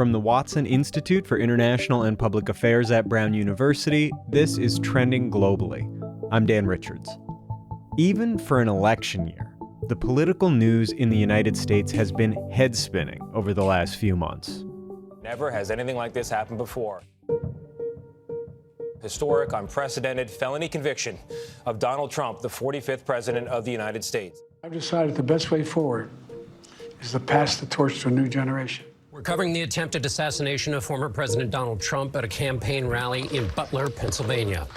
From the Watson Institute for International and Public Affairs at Brown University, this is Trending Globally. I'm Dan Richards. Even for an election year, the political news in the United States has been head-spinning over the last few months. Never has anything like this happened before. Historic, unprecedented felony conviction of Donald Trump, the 45th president of the United States. I've decided the best way forward is to pass the torch to a new generation. We're covering the attempted assassination of former President Donald Trump at a campaign rally in Butler, Pennsylvania.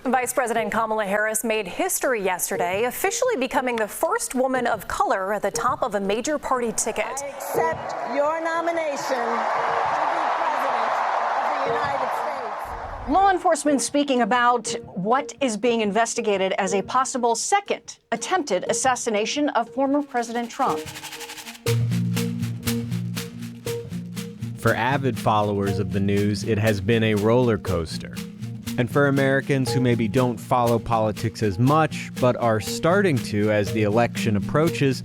Vice President Kamala Harris made history yesterday, officially becoming the first woman of color at the top of a major party ticket. I accept your nomination to be President of the United States. Law enforcement speaking about what is being investigated as a possible second attempted assassination of former President Trump. For avid followers of the news, it has been a roller coaster. And for Americans who maybe don't follow politics as much, but are starting to as the election approaches,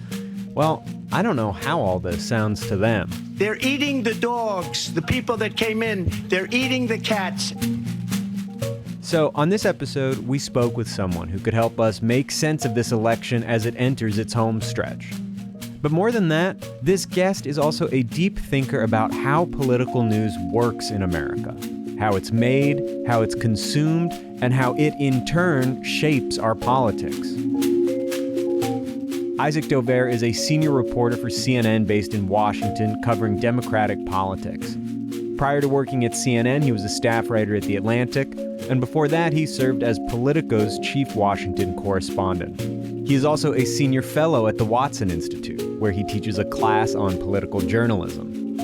well, I don't know how all this sounds to them. They're eating the dogs, the people that came in. They're eating the cats. So on this episode, we spoke with someone who could help us make sense of this election as it enters its home stretch. But more than that, this guest is also a deep thinker about how political news works in America, how it's made, how it's consumed, and how it in turn shapes our politics. Isaac Dovere is a senior reporter for CNN based in Washington, covering Democratic politics. Prior to working at CNN, he was a staff writer at The Atlantic, and before that, he served as Politico's chief Washington correspondent. He is also a senior fellow at the Watson Institute, where he teaches a class on political journalism.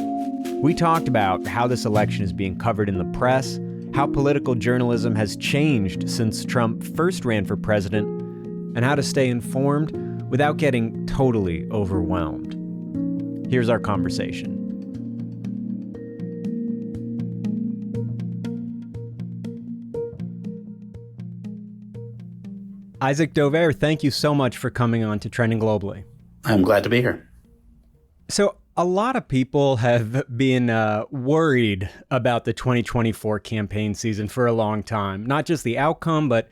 We talked about how this election is being covered in the press, how political journalism has changed since Trump first ran for president, and how to stay informed without getting totally overwhelmed. Here's our conversation. Isaac Dovere, thank you so much for coming on to Trending Globally. I'm glad to be here. So a lot of people have been worried about the 2024 campaign season for a long time. Not just the outcome, but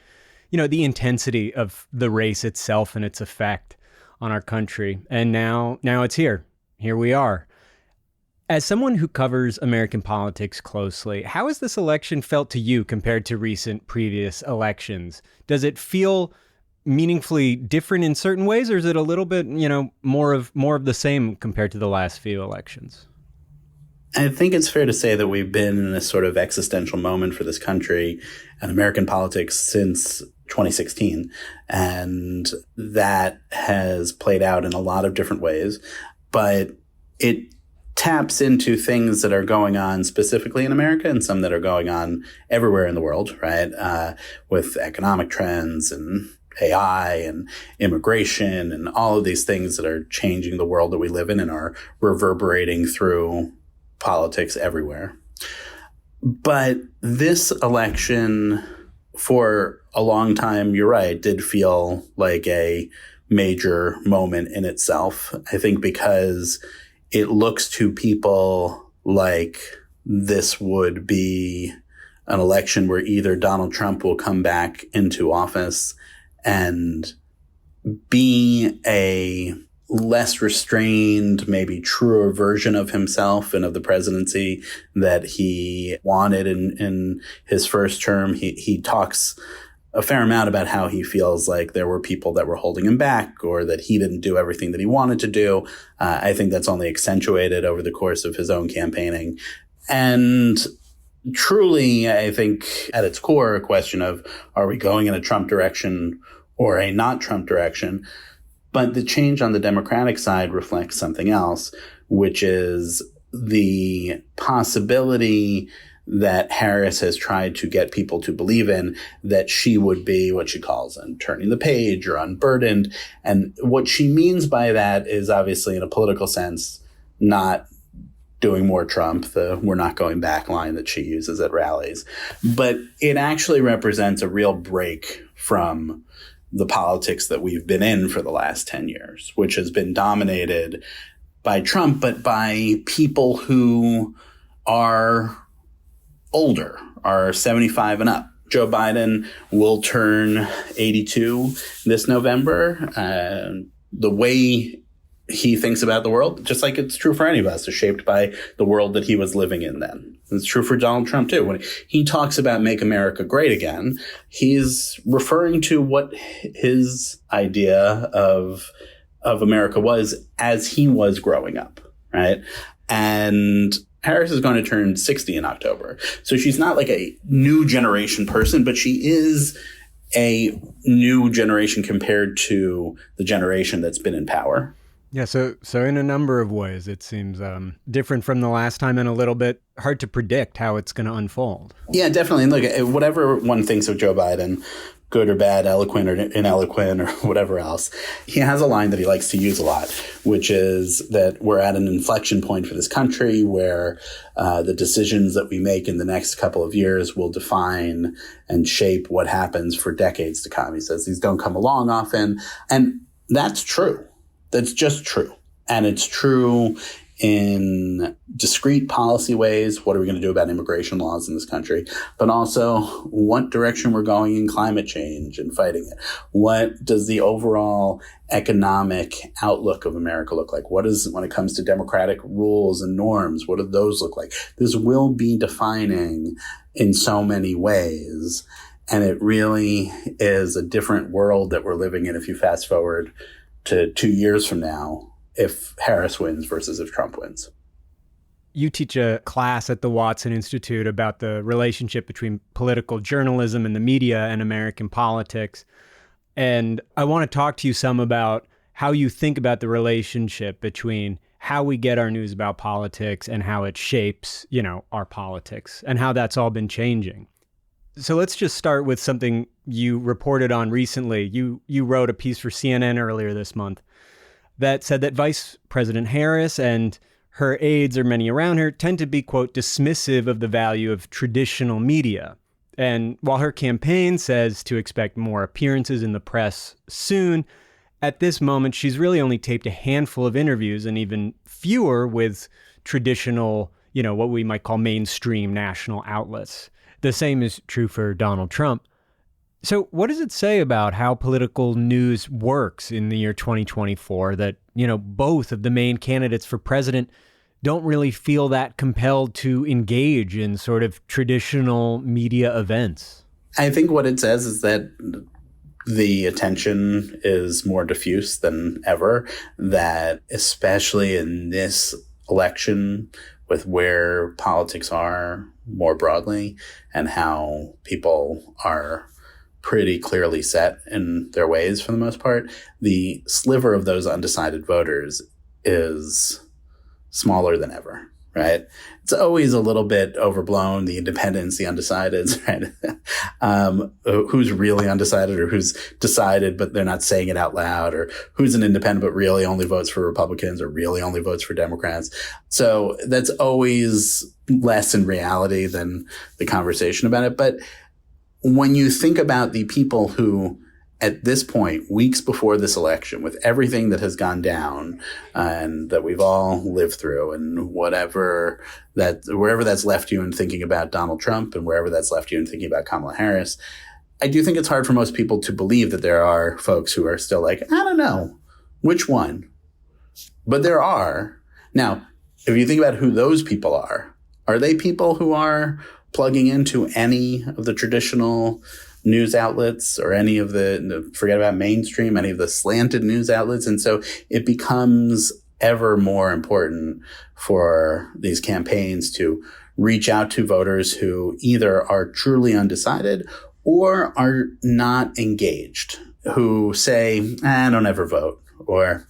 the intensity of the race itself and its effect on our country. And now it's here. Here we are. As someone who covers American politics closely, how has this election felt to you compared to recent previous elections? Does it feel meaningfully different in certain ways, or is it a little bit, more of the same compared to the last few elections? I think it's fair to say that we've been in a sort of existential moment for this country and American politics since 2016. And that has played out in a lot of different ways, but it taps into things that are going on specifically in America and some that are going on everywhere in the world, right? With economic trends and AI and immigration and all of these things that are changing the world that we live in and are reverberating through politics everywhere. But this election, for a long time, you're right, did feel like a major moment in itself. I think because it looks to people like this would be an election where either Donald Trump will come back into office and be a less restrained, maybe truer version of himself and of the presidency that he wanted in his first term. He talks a fair amount about how he feels like there were people that were holding him back or that he didn't do everything that he wanted to do. I think that's only accentuated over the course of his own campaigning. And truly, I think at its core, a question of, are we going in a Trump direction or a not Trump direction? But the change on the Democratic side reflects something else, which is the possibility that Harris has tried to get people to believe in, that she would be what she calls turning the page or unburdened. And what she means by that is obviously in a political sense, not doing more Trump, the "we're not going back" line that she uses at rallies. But it actually represents a real break from the politics that we've been in for the last 10 years, which has been dominated by Trump, but by people who are older, are 75 and up. Joe Biden will turn 82 this November. The way he thinks about the world, just like it's true for any of us, is shaped by the world that he was living in then. It's true for Donald Trump, too. When he talks about make America great again, he's referring to what his idea of America was as he was growing up, right? And Harris is going to turn 60 in October. So she's not like a new generation person, but she is a new generation compared to the generation that's been in power. Yeah, so in a number of ways, it seems different from the last time and a little bit hard to predict how it's going to unfold. Yeah, definitely. And look, whatever one thinks of Joe Biden, good or bad, eloquent or ineloquent or whatever else, he has a line that he likes to use a lot, which is that we're at an inflection point for this country where the decisions that we make in the next couple of years will define and shape what happens for decades to come. He says these don't come along often. And that's true. That's just true. And it's true in discrete policy ways. What are we going to do about immigration laws in this country? But also what direction we're going in climate change and fighting it. What does the overall economic outlook of America look like? What is, when it comes to democratic rules and norms, what do those look like? This will be defining in so many ways. And it really is a different world that we're living in if you fast forward to 2 years from now, if Harris wins versus if Trump wins. You teach a class at the Watson Institute about the relationship between political journalism and the media and American politics. And I want to talk to you some about how you think about the relationship between how we get our news about politics and how it shapes, our politics and how that's all been changing. So let's just start with something you reported on recently. You wrote a piece for CNN earlier this month that said that Vice President Harris and her aides or many around her tend to be, quote, dismissive of the value of traditional media. And while her campaign says to expect more appearances in the press soon, at this moment, she's really only taped a handful of interviews and even fewer with traditional, what we might call mainstream national outlets. The same is true for Donald Trump. So what does it say about how political news works in the year 2024 that, both of the main candidates for president don't really feel that compelled to engage in sort of traditional media events? I think what it says is that the attention is more diffuse than ever, that especially in this election, with where politics are more broadly and how people are pretty clearly set in their ways for the most part, the sliver of those undecided voters is smaller than ever, right? It's always a little bit overblown, the independents, the undecideds, right? Who's really undecided or who's decided, but they're not saying it out loud, or who's an independent, but really only votes for Republicans or really only votes for Democrats. So that's always less in reality than the conversation about it. But when you think about the people who, at this point, weeks before this election, with everything that has gone down and that we've all lived through, and wherever that's left you in thinking about Donald Trump and wherever that's left you in thinking about Kamala Harris, I do think it's hard for most people to believe that there are folks who are still like, I don't know which one, but there are. Now, if you think about who those people are they people who are plugging into any of the traditional news outlets or any of forget about mainstream, any of the slanted news outlets? And so it becomes ever more important for these campaigns to reach out to voters who either are truly undecided or are not engaged, who say, I don't ever vote, or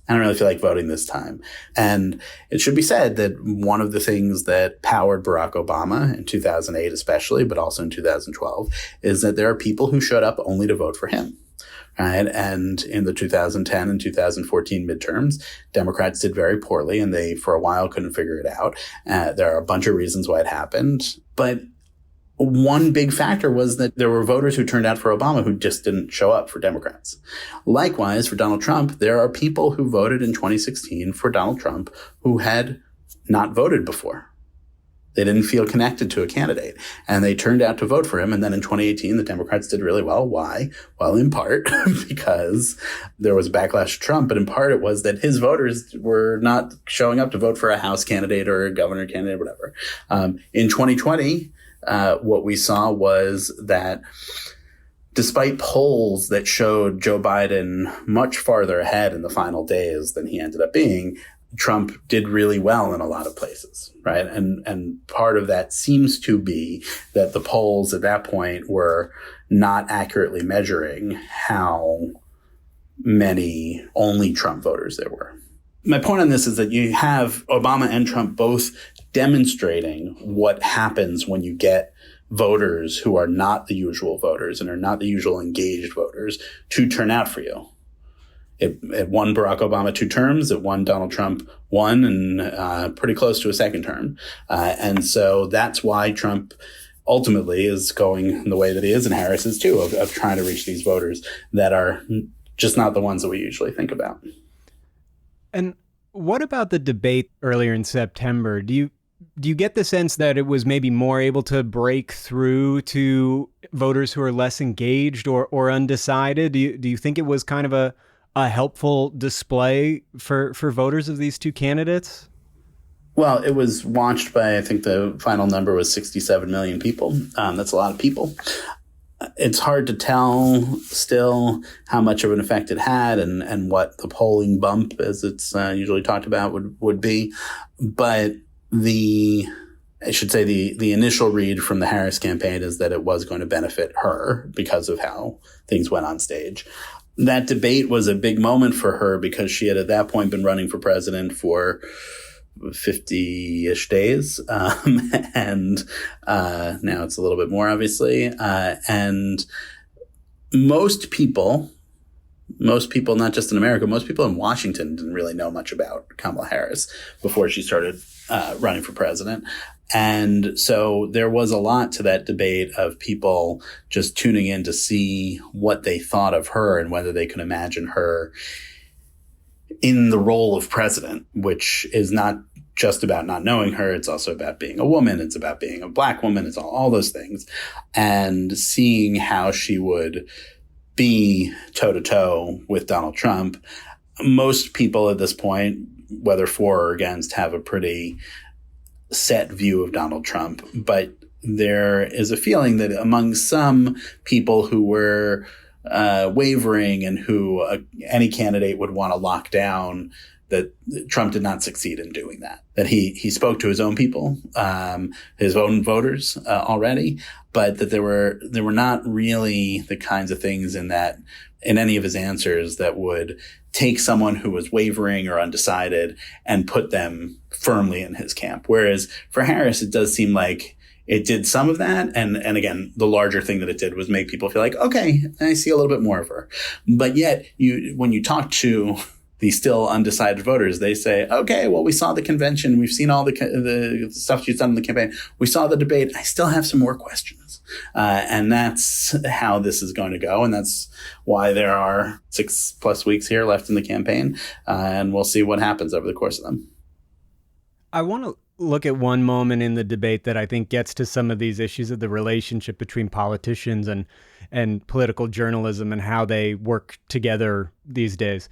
I don't really feel like voting this time. And it should be said that one of the things that powered Barack Obama in 2008 especially, but also in 2012, is that there are people who showed up only to vote for him. Right? And in the 2010 and 2014 midterms, Democrats did very poorly, and they, for a while, couldn't figure it out. There are a bunch of reasons why it happened. But one big factor was that there were voters who turned out for Obama who just didn't show up for Democrats. Likewise, for Donald Trump, there are people who voted in 2016 for Donald Trump who had not voted before. They didn't feel connected to a candidate, and they turned out to vote for him. And then in 2018, the Democrats did really well. Why? Well, in part because there was a backlash to Trump, but in part it was that his voters were not showing up to vote for a House candidate or a governor candidate, whatever. In 2020, what we saw was that despite polls that showed Joe Biden much farther ahead in the final days than he ended up being, Trump did really well in a lot of places, right? And part of that seems to be that the polls at that point were not accurately measuring how many only Trump voters there were. My point on this is that you have Obama and Trump both demonstrating what happens when you get voters who are not the usual voters and are not the usual engaged voters to turn out for you. It won Barack Obama 2 terms. It won Donald Trump 1 and pretty close to a second term. And so that's why Trump ultimately is going the way that he is, and Harris is too, of trying to reach these voters that are just not the ones that we usually think about. And what about the debate earlier in September? Do you get the sense that it was maybe more able to break through to voters who are less engaged or undecided? Do you think it was kind of a helpful display for voters of these two candidates? Well, it was watched by, I think the final number was 67 million people. That's a lot of people. It's hard to tell still how much of an effect it had and what the polling bump, as it's usually talked about, would be. But the initial read from the Harris campaign is that it was going to benefit her because of how things went on stage. That debate was a big moment for her because she had at that point been running for president for 50-ish days. And now it's a little bit more, obviously. And most people, not just in America, most people in Washington didn't really know much about Kamala Harris before she started running for president. And so there was a lot to that debate of people just tuning in to see what they thought of her and whether they could imagine her in the role of president, which is not just about not knowing her. It's also about being a woman. It's about being a Black woman. It's all those things. And seeing how she would be toe to toe with Donald Trump. Most people at this point, whether for or against, have a pretty set view of Donald Trump. But there is a feeling that among some people who were wavering and who any candidate would want to lock down, that Trump did not succeed in doing that. That he spoke to his own people, his own voters already, but that there were not really the kinds of things in any of his answers that would take someone who was wavering or undecided and put them firmly in his camp. Whereas for Harris, it does seem like it did some of that. And again, the larger thing that it did was make people feel like, okay, I see a little bit more of her. But yet when you talk to the still undecided voters, they say, okay, well, we saw the convention. We've seen all the stuff she's done in the campaign. We saw the debate. I still have some more questions. And that's how this is going to go. And that's why there are 6+ weeks here left in the campaign. And we'll see what happens over the course of them. I want to look at one moment in the debate that I think gets to some of these issues of the relationship between politicians and political journalism and how they work together these days.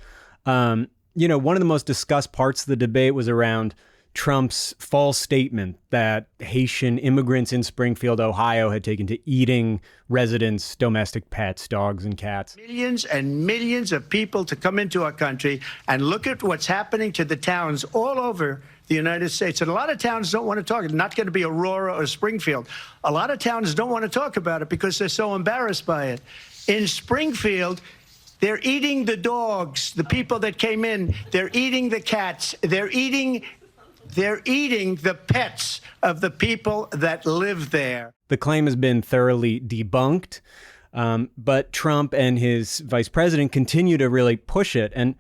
One of the most discussed parts of the debate was around Trump's false statement that Haitian immigrants in Springfield, Ohio, had taken to eating residents' domestic pets, dogs and cats. Millions and millions of people to come into our country, and look at what's happening to the towns all over the United States. And a lot of towns don't want to talk. It's not going to be Aurora or Springfield. A lot of towns don't want to talk about it because they're so embarrassed by it. In Springfield, they're eating the dogs, the people that came in. They're eating the cats. They're eating the pets of the people that live there. The claim has been thoroughly debunked, but Trump and his vice president continue to really push it. And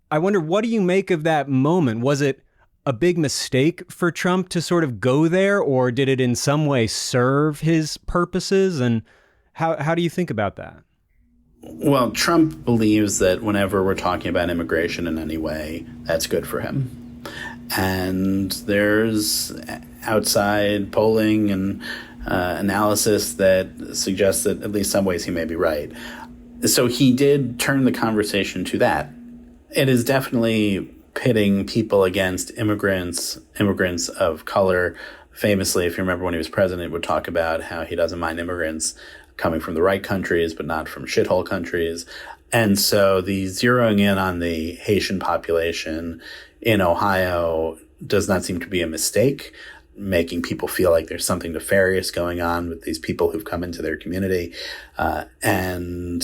I wonder, what do you make of that moment? Was it a big mistake for Trump to sort of go there, or did it in some way serve his purposes? And how do you think about that? Well, Trump believes that whenever we're talking about immigration in any way, that's good for him. And there's outside polling and analysis that suggests that at least some ways he may be right. So he did turn the conversation to that. It is definitely pitting people against immigrants of color. Famously, if you remember when he was president, would talk about how he doesn't mind immigrants coming from the right countries, but not from shithole countries. And so the zeroing in on the Haitian population in Ohio does not seem to be a mistake, making people feel like there's something nefarious going on with these people who've come into their community. And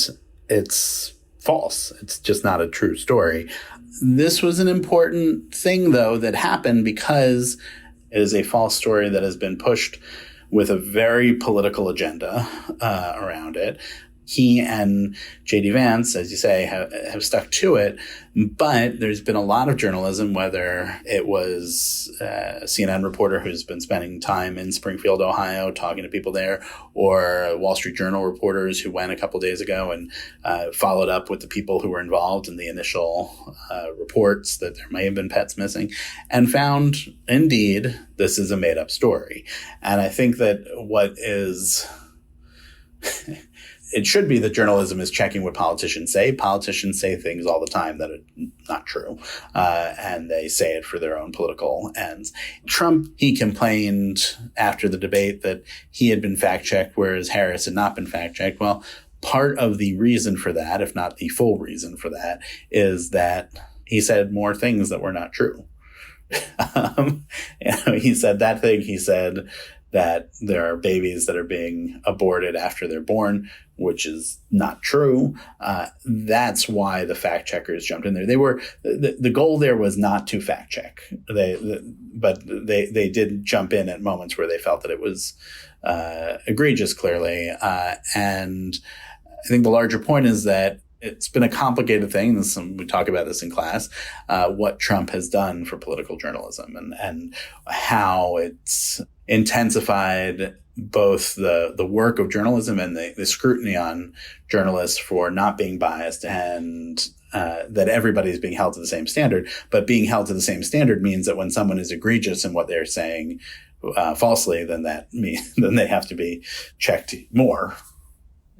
it's false. It's just not a true story. This was an important thing, though, that happened because it is a false story that has been pushed with a very political agenda around it. He and J.D. Vance, as you say, have stuck to it. But there's been a lot of journalism, whether it was a CNN reporter who's been spending time in Springfield, Ohio, talking to people there, or Wall Street Journal reporters who went a couple days ago and followed up with the people who were involved in the initial reports that there may have been pets missing, and found, indeed, this is a made-up story. And I think that what is... It should be that journalism is checking what politicians say. Politicians say things all the time that are not true, and they say it for their own political ends. Trump, he complained after the debate that he had been fact-checked, whereas Harris had not been fact-checked. Well, part of the reason for that, if not the full reason for that, is that he said more things that were not true. He said that thing. He said that there are babies that are being aborted after they're born, which is not true. That's why the fact checkers jumped in there. They were the goal there was not to fact check. But they did jump in at moments where they felt that it was egregious, clearly. And I think the larger point is that it's been a complicated thing. We talk about this in class, what Trump has done for political journalism and how it's intensified both the work of journalism and the scrutiny on journalists for not being biased, and that everybody's being held to the same standard. But being held to the same standard means that when someone is egregious in what they're saying falsely, then they have to be checked more.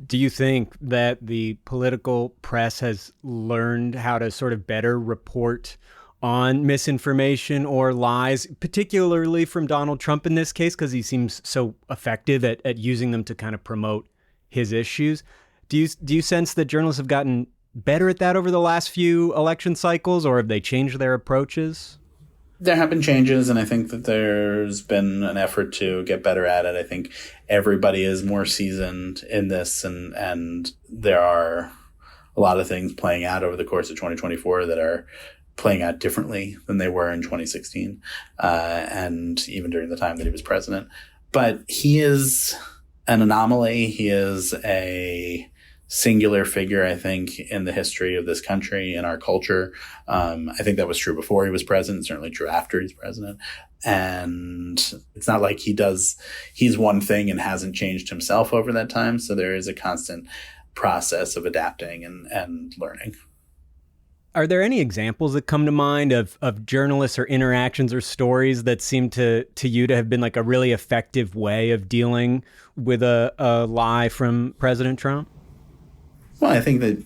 Do you think that the political press has learned how to sort of better report on misinformation or lies, particularly from Donald Trump in this case, because he seems so effective at using them to kind of promote his issues? Do you sense that journalists have gotten better at that over the last few election cycles, or have they changed their approaches? There have been changes, and I think that there's been an effort to get better at it. I think everybody is more seasoned in this, and there are a lot of things playing out over the course of 2024 that are playing out differently than they were in 2016, and even during the time that he was president. But he is an anomaly. He is a singular figure, I think, in the history of this country and our culture. I think that was true before he was president, certainly true after he's president. And it's not like he's one thing and hasn't changed himself over that time. So there is a constant process of adapting and learning. Are there any examples that come to mind of journalists or interactions or stories that seem to you to have been like a really effective way of dealing with a lie from President Trump? Well, I think that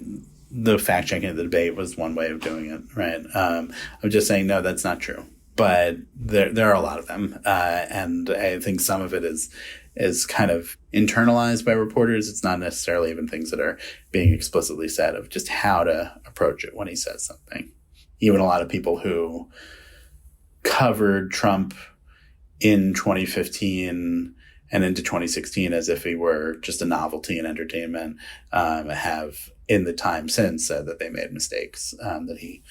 the fact-checking of the debate was one way of doing it, right? I'm just saying, no, that's not true. But there are a lot of them. And I think some of it is kind of internalized by reporters. It's not necessarily even things that are being explicitly said, of just how to approach it when he says something. Even a lot of people who covered Trump in 2015 and into 2016 as if he were just a novelty and entertainment, have in the time since said that they made mistakes, that he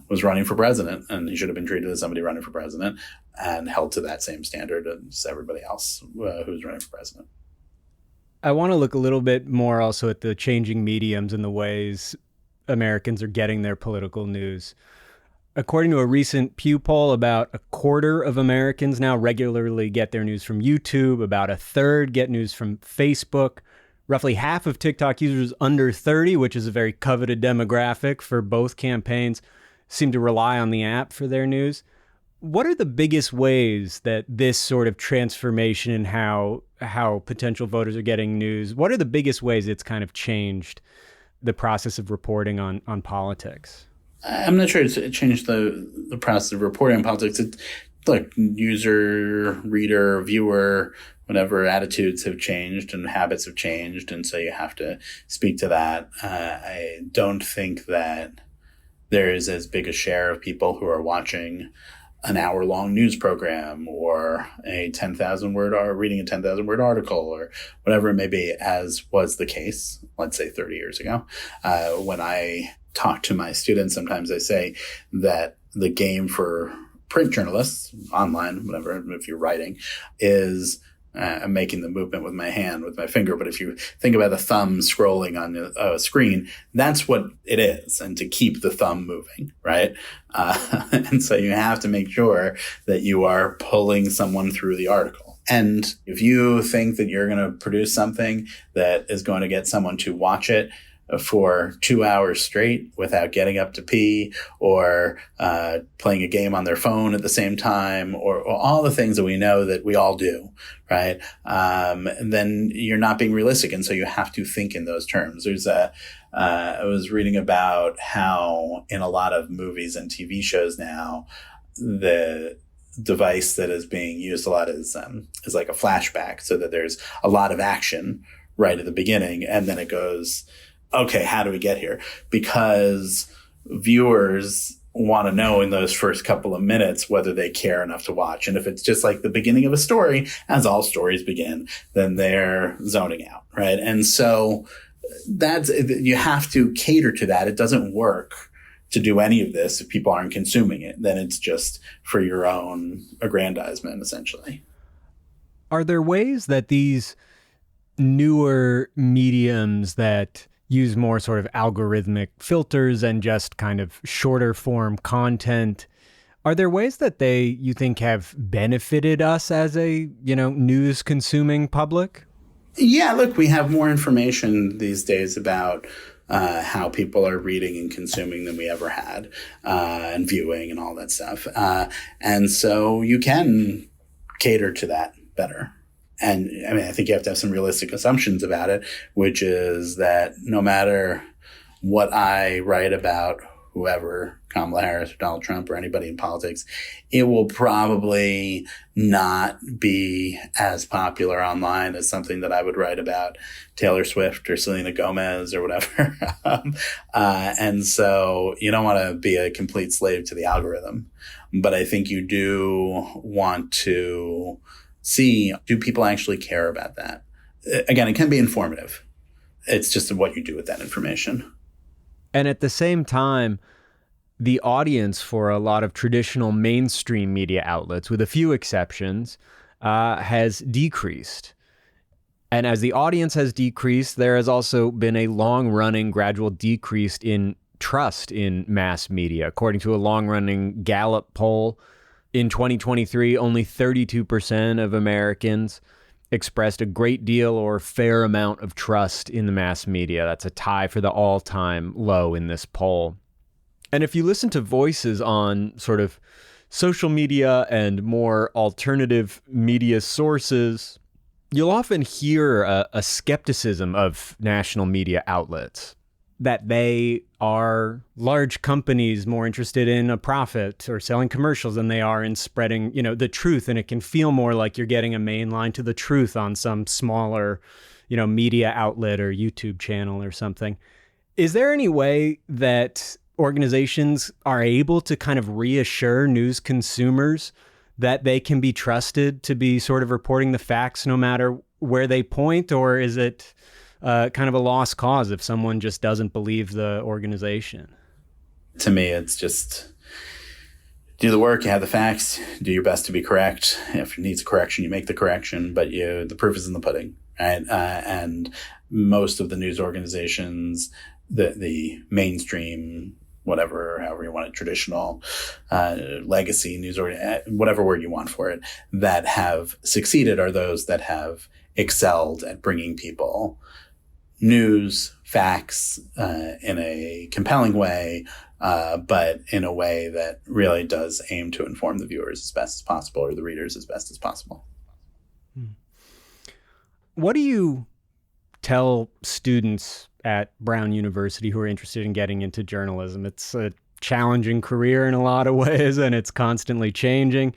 was running for president and he should have been treated as somebody running for president and held to that same standard as everybody else who's running for president. I want to look a little bit more also at the changing mediums and the ways Americans are getting their political news. According to a recent Pew poll, about a quarter of Americans now regularly get their news from YouTube. About a third get news from Facebook. Roughly half of TikTok users under 30, which is a very coveted demographic for both campaigns, seem to rely on the app for their news. What are the biggest ways that this sort of transformation in how potential voters are getting news, what are the biggest ways it's kind of changed the process of reporting on politics? I'm not sure it changed the process of reporting on politics. Look, user, reader, viewer, whatever attitudes have changed and habits have changed, and so you have to speak to that. I don't think that there is as big a share of people who are watching an hour-long news program or a 10,000 word or reading a 10,000 word article or whatever it may be, as was the case, let's say 30 years ago. When I talk to my students, sometimes I say that the game for print journalists, online, whatever, if you're writing, is I'm making the movement with my hand, with my finger. But if you think about the thumb scrolling on a screen, that's what it is. And to keep the thumb moving, right? And so you have to make sure that you are pulling someone through the article. And if you think that you're going to produce something that is going to get someone to watch it for 2 hours straight without getting up to pee or playing a game on their phone at the same time or all the things that we know that we all do, right? Then you're not being realistic. And so you have to think in those terms. I was reading about how in a lot of movies and TV shows now, the device that is being used a lot is like a flashback, so that there's a lot of action right at the beginning. And then it goes, okay, how do we get here? Because viewers want to know in those first couple of minutes whether they care enough to watch. And if it's just like the beginning of a story, as all stories begin, then they're zoning out, right? And so you have to cater to that. It doesn't work to do any of this if people aren't consuming it. Then it's just for your own aggrandizement, essentially. Are there ways that these newer mediums that use more sort of algorithmic filters and just kind of shorter form content, are there ways that you think have benefited us as a, news consuming public? Yeah, look, we have more information these days about how people are reading and consuming than we ever had, and viewing and all that stuff. And so you can cater to that better. And I mean, I think you have to have some realistic assumptions about it, which is that no matter what I write about whoever, Kamala Harris or Donald Trump or anybody in politics, it will probably not be as popular online as something that I would write about Taylor Swift or Selena Gomez or whatever. And so you don't want to be a complete slave to the algorithm. But I think you do want to see, do people actually care about that? Again, it can be informative. It's just what you do with that information. And at the same time, the audience for a lot of traditional mainstream media outlets, with a few exceptions, has decreased. And as the audience has decreased, there has also been a long-running gradual decrease in trust in mass media. According to a long-running Gallup poll, in 2023, only 32% of Americans expressed a great deal or fair amount of trust in the mass media. That's a tie for the all-time low in this poll. And if you listen to voices on sort of social media and more alternative media sources, you'll often hear a skepticism of national media outlets, that they are large companies more interested in a profit or selling commercials than they are in spreading, the truth. And it can feel more like you're getting a main line to the truth on some smaller, media outlet or YouTube channel or something. Is there any way that organizations are able to kind of reassure news consumers that they can be trusted to be sort of reporting the facts no matter where they point? Or is it kind of a lost cause if someone just doesn't believe the organization? To me, it's just do the work, you have the facts, do your best to be correct. If it needs a correction, you make the correction, but the proof is in the pudding, right? And most of the news organizations, the mainstream however you want it, traditional, legacy news, or whatever word you want for it, that have succeeded are those that have excelled at bringing people news, facts, in a compelling way, but in a way that really does aim to inform the viewers as best as possible, or the readers as best as possible. What do you tell students at Brown University who are interested in getting into journalism? It's a challenging career in a lot of ways, and it's constantly changing.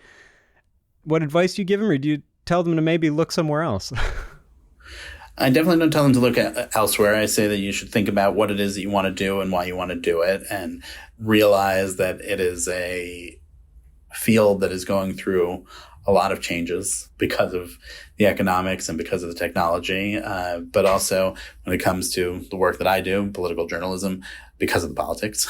What advice do you give them, or do you tell them to maybe look somewhere else? I definitely don't tell them to look elsewhere. I say that you should think about what it is that you want to do and why you want to do it, and realize that it is a field that is going through a lot of changes because of the economics and because of the technology. But also when it comes to the work that I do, political journalism, because of the politics,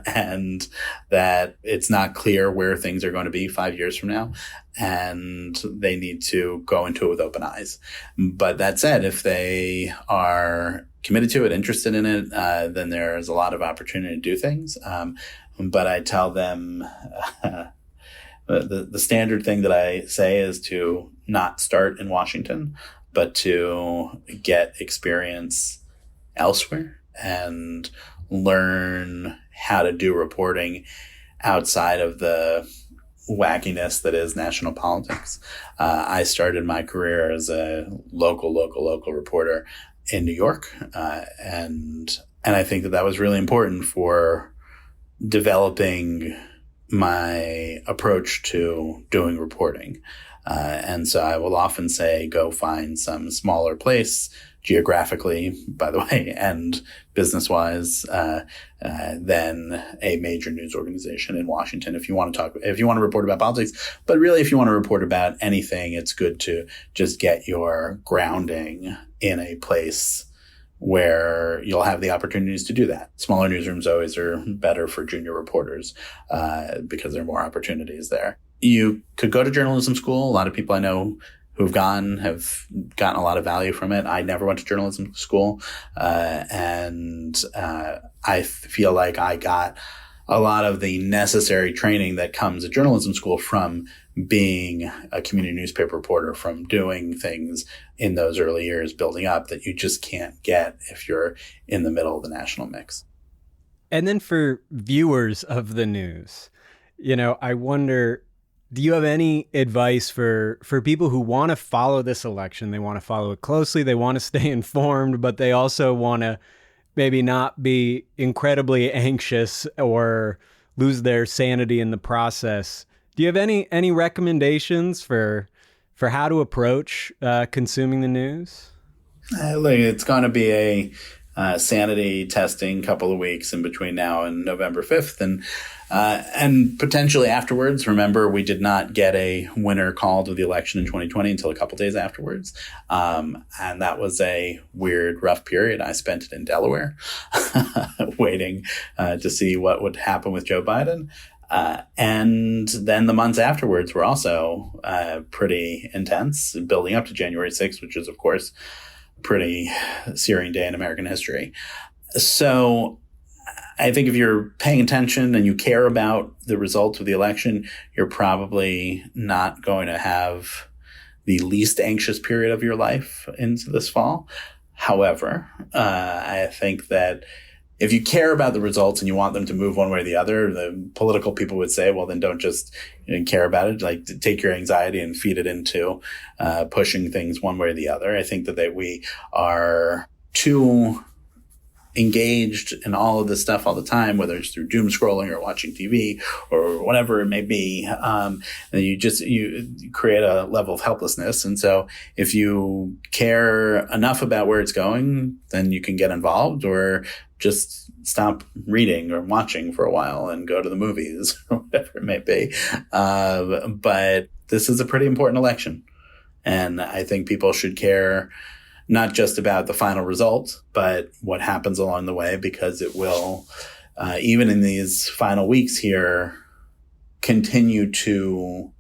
and that it's not clear where things are going to be 5 years from now, and they need to go into it with open eyes. But that said, if they are committed to it, interested in it, then there's a lot of opportunity to do things. But I tell them, the standard thing that I say is to not start in Washington, but to get experience elsewhere and learn how to do reporting outside of the wackiness that is national politics. I started my career as a local reporter in New York, and I think that was really important for developing my approach to doing reporting. And so I will often say, go find some smaller place, geographically, by the way, and business-wise, than a major news organization in Washington. If you want to report about politics, but really if you want to report about anything, it's good to just get your grounding in a place where you'll have the opportunities to do that. Smaller newsrooms always are better for junior reporters, because there are more opportunities there. You could go to journalism school. A lot of people I know who've gone have gotten a lot of value from it. I never went to journalism school. And I feel like I got a lot of the necessary training that comes at journalism school from being a community newspaper reporter, from doing things in those early years building up that you just can't get if you're in the middle of the national mix. And then for viewers of the news, I wonder, do you have any advice for people who want to follow this election? They want to follow it closely. They want to stay informed, but they also want to maybe not be incredibly anxious or lose their sanity in the process. Do you have any recommendations for how to approach consuming the news? Look, it's going to be a sanity testing couple of weeks in between now and November 5th. And potentially afterwards. Remember, we did not get a winner called of the election in 2020 until a couple days afterwards. And that was a weird, rough period. I spent it in Delaware waiting to see what would happen with Joe Biden. And then the months afterwards were also pretty intense, building up to January 6th, which is, of course, a pretty searing day in American history. So I think if you're paying attention and you care about the results of the election, you're probably not going to have the least anxious period of your life into this fall. However, I think that if you care about the results and you want them to move one way or the other, the political people would say, well, then don't just care about it. Like, take your anxiety and feed it into pushing things one way or the other. I think that we are too engaged in all of this stuff all the time, whether it's through doom scrolling or watching TV or whatever it may be. And you create a level of helplessness. And so if you care enough about where it's going, then you can get involved, or just stop reading or watching for a while and go to the movies or whatever it may be. But this is a pretty important election. And I think people should care not just about the final result, but what happens along the way, because it will, even in these final weeks here, continue to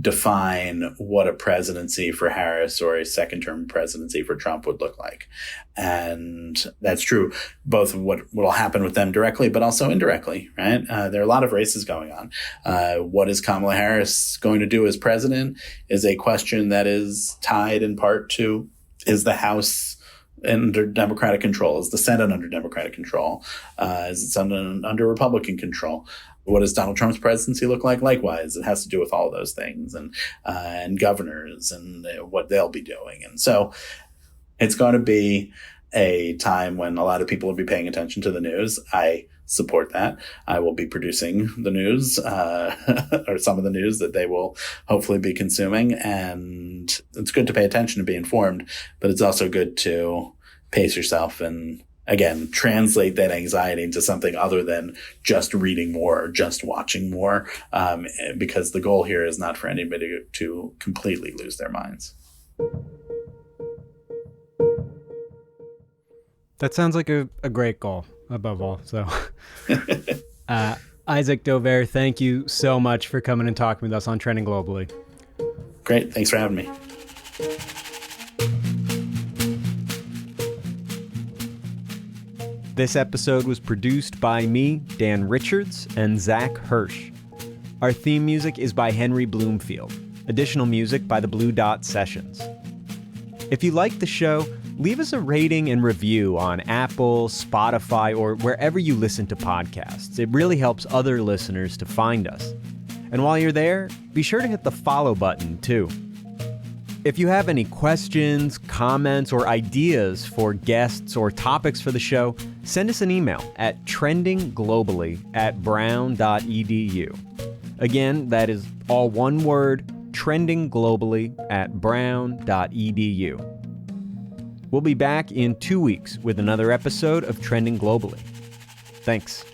define what a presidency for Harris or a second-term presidency for Trump would look like. And that's true both of what will happen with them directly, but also indirectly, right? There are a lot of races going on. What is Kamala Harris going to do as president is a question that is tied in part to, is the House under Democratic control? Is the Senate under Democratic control? Is it under Republican control? What does Donald Trump's presidency look like? Likewise, it has to do with all of those things, and governors and what they'll be doing. And so it's going to be a time when a lot of people will be paying attention to the news. I support that. I will be producing the news, or some of the news that they will hopefully be consuming. And it's good to pay attention and be informed, but it's also good to pace yourself and, again, translate that anxiety into something other than just reading more or just watching more, because the goal here is not for anybody to completely lose their minds. That sounds like a great goal, above all. So, Isaac Dovere, thank you so much for coming and talking with us on Trending Globally. Great. Thanks for having me. This episode was produced by me, Dan Richards, and Zach Hirsch. Our theme music is by Henry Bloomfield. Additional music by the Blue Dot Sessions. If you like the show, leave us a rating and review on Apple, Spotify, or wherever you listen to podcasts. It really helps other listeners to find us. And while you're there, be sure to hit the follow button, too. If you have any questions, comments, or ideas for guests or topics for the show, send us an email at trendingglobally@brown.edu. Again, that is all one word, trendingglobally@brown.edu. We'll be back in 2 weeks with another episode of Trending Globally. Thanks.